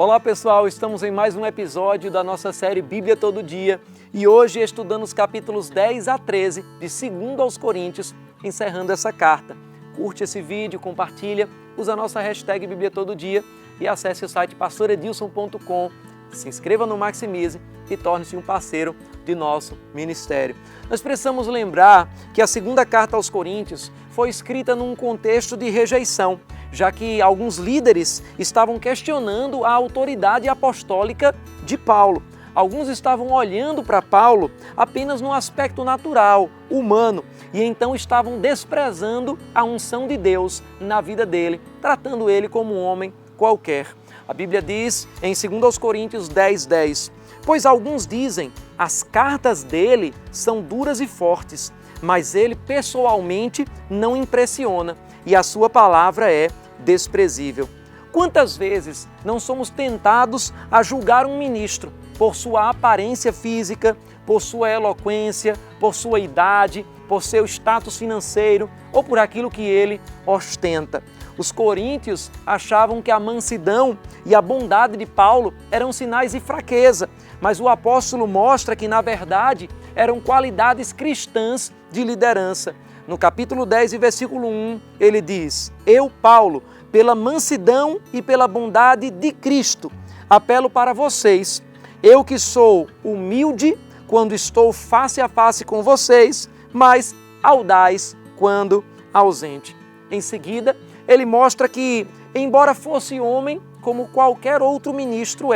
Olá pessoal, estamos em mais um episódio da nossa série Bíblia Todo Dia e hoje estudando os capítulos 10 a 13 de 2 aos Coríntios, encerrando essa carta. Curte esse vídeo, compartilha, usa a nossa hashtag Bíblia Todo Dia e acesse o site pastoredilson.com, se inscreva no Maximize e torne-se um parceiro de nosso ministério. Nós precisamos lembrar que a segunda carta aos Coríntios foi escrita num contexto de rejeição, já que alguns líderes estavam questionando a autoridade apostólica de Paulo. Alguns estavam olhando para Paulo apenas no aspecto natural, humano, e então estavam desprezando a unção de Deus na vida dele, tratando ele como um homem qualquer. A Bíblia diz em 2 aos Coríntios 10:10, pois alguns dizem, as cartas dele são duras e fortes, mas ele pessoalmente não impressiona e a sua palavra é desprezível. Quantas vezes não somos tentados a julgar um ministro por sua aparência física, por sua eloquência, por sua idade, por seu status financeiro ou por aquilo que ele ostenta? Os coríntios achavam que a mansidão e a bondade de Paulo eram sinais de fraqueza, mas o apóstolo mostra que, na verdade, eram qualidades cristãs de liderança. No capítulo 10 e versículo 1, ele diz, eu, Paulo, pela mansidão e pela bondade de Cristo, apelo para vocês, eu que sou humilde quando estou face a face com vocês, mas audaz quando ausente. Em seguida, ele mostra que, embora fosse homem, como qualquer outro ministro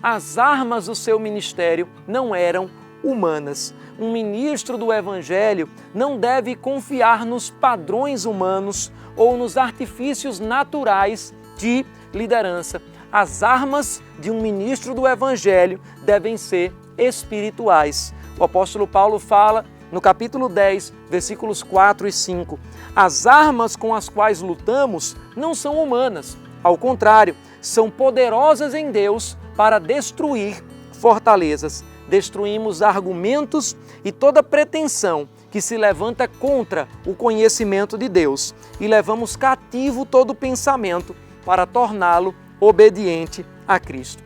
as armas do seu ministério não eram humanas. Um ministro do Evangelho não deve confiar nos padrões humanos ou nos artifícios naturais de liderança. As armas de um ministro do Evangelho devem ser espirituais. O apóstolo Paulo fala no capítulo 10, versículos 4 e 5, as armas com as quais lutamos não são humanas, ao contrário, são poderosas em Deus para destruir fortalezas. Destruímos argumentos e toda pretensão que se levanta contra o conhecimento de Deus e levamos cativo todo pensamento para torná-lo obediente a Cristo.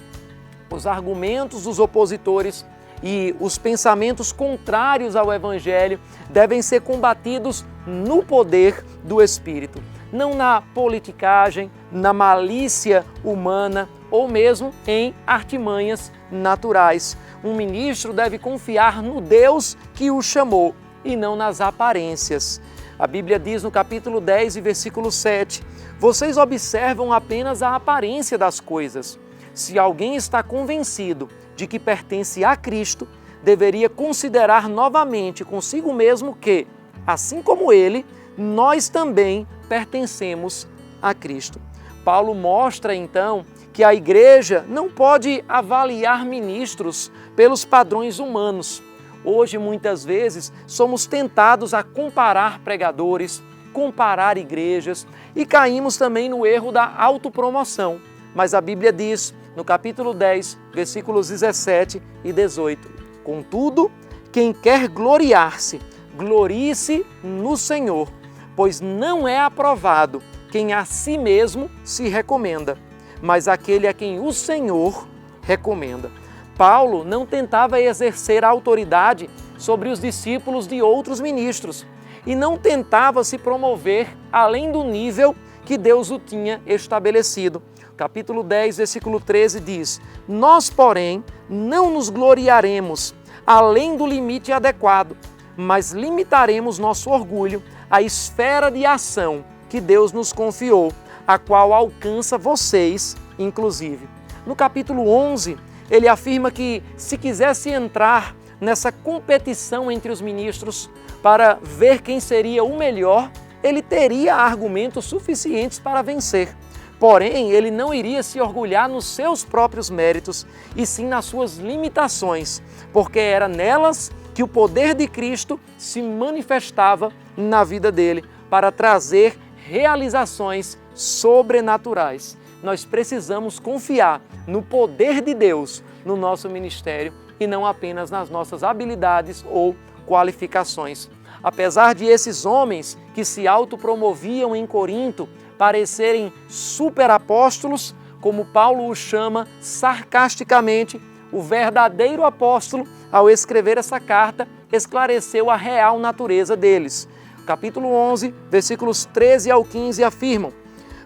Os argumentos dos opositores e os pensamentos contrários ao Evangelho devem ser combatidos no poder do Espírito, não na politicagem, na malícia humana ou mesmo em artimanhas naturais. Um ministro deve confiar no Deus que o chamou e não nas aparências. A Bíblia diz no capítulo 10 e versículo 7, vocês observam apenas a aparência das coisas. Se alguém está convencido de que pertence a Cristo, deveria considerar novamente consigo mesmo que, assim como ele, nós também pertencemos a Cristo. Paulo mostra então que a igreja não pode avaliar ministros pelos padrões humanos. Hoje, muitas vezes, somos tentados a comparar pregadores, comparar igrejas e caímos também no erro da autopromoção. Mas a Bíblia diz, no capítulo 10, versículos 17 e 18, contudo, quem quer gloriar-se, glorie-se no Senhor, pois não é aprovado quem a si mesmo se recomenda, mas aquele a quem o Senhor recomenda. Paulo não tentava exercer autoridade sobre os discípulos de outros ministros e não tentava se promover além do nível que Deus o tinha estabelecido. Capítulo 10, versículo 13 diz, nós, porém, não nos gloriaremos além do limite adequado, mas limitaremos nosso orgulho à esfera de ação que Deus nos confiou, a qual alcança vocês, inclusive. No capítulo 11, ele afirma que se quisesse entrar nessa competição entre os ministros para ver quem seria o melhor, ele teria argumentos suficientes para vencer. Porém, ele não iria se orgulhar nos seus próprios méritos, e sim nas suas limitações, porque era nelas que o poder de Cristo se manifestava na vida dele para trazer realizações sobrenaturais. Nós precisamos confiar no poder de Deus no nosso ministério e não apenas nas nossas habilidades ou qualificações. Apesar de esses homens que se autopromoviam em Corinto parecerem superapóstolos, como Paulo o chama sarcasticamente, o verdadeiro apóstolo, ao escrever essa carta, esclareceu a real natureza deles. Capítulo 11, versículos 13 ao 15 afirmam: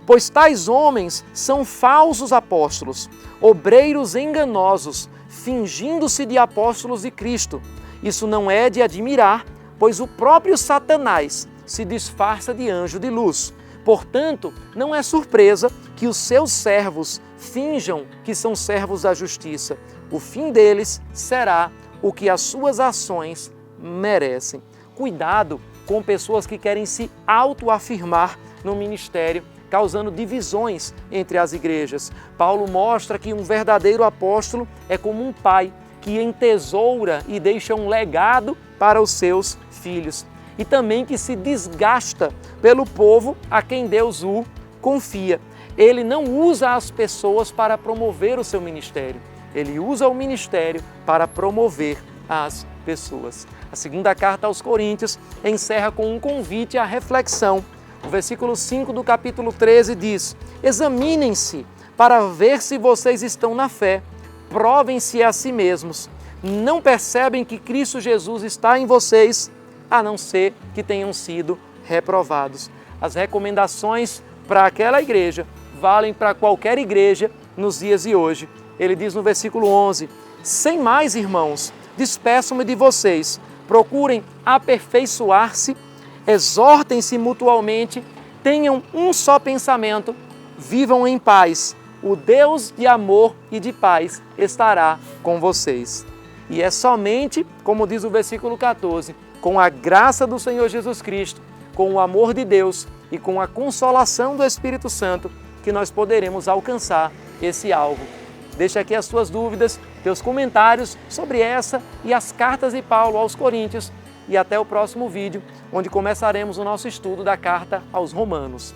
pois tais homens são falsos apóstolos, obreiros enganosos, fingindo-se de apóstolos de Cristo. Isso não é de admirar, pois o próprio Satanás se disfarça de anjo de luz. Portanto, não é surpresa que os seus servos finjam que são servos da justiça. O fim deles será o que as suas ações merecem. Cuidado com pessoas que querem se autoafirmar no ministério, causando divisões entre as igrejas. Paulo mostra que um verdadeiro apóstolo é como um pai que entesoura e deixa um legado para os seus filhos. E também que se desgasta pelo povo a quem Deus o confia. Ele não usa as pessoas para promover o seu ministério. Ele usa o ministério para promover as pessoas. A segunda carta aos Coríntios encerra com um convite à reflexão. O versículo 5 do capítulo 13 diz: examinem-se para ver se vocês estão na fé, provem-se a si mesmos. Não percebem que Cristo Jesus está em vocês, a não ser que tenham sido reprovados. As recomendações para aquela igreja valem para qualquer igreja nos dias de hoje. Ele diz no versículo 11: sem mais, irmãos, despeço-me de vocês, procurem aperfeiçoar-se, exortem-se mutualmente, tenham um só pensamento, vivam em paz. O Deus de amor e de paz estará com vocês. E é somente, como diz o versículo 14, com a graça do Senhor Jesus Cristo, com o amor de Deus e com a consolação do Espírito Santo que nós poderemos alcançar esse alvo. Deixa aqui as suas dúvidas, teus comentários sobre essa e as cartas de Paulo aos Coríntios e até o próximo vídeo, onde começaremos o nosso estudo da carta aos Romanos.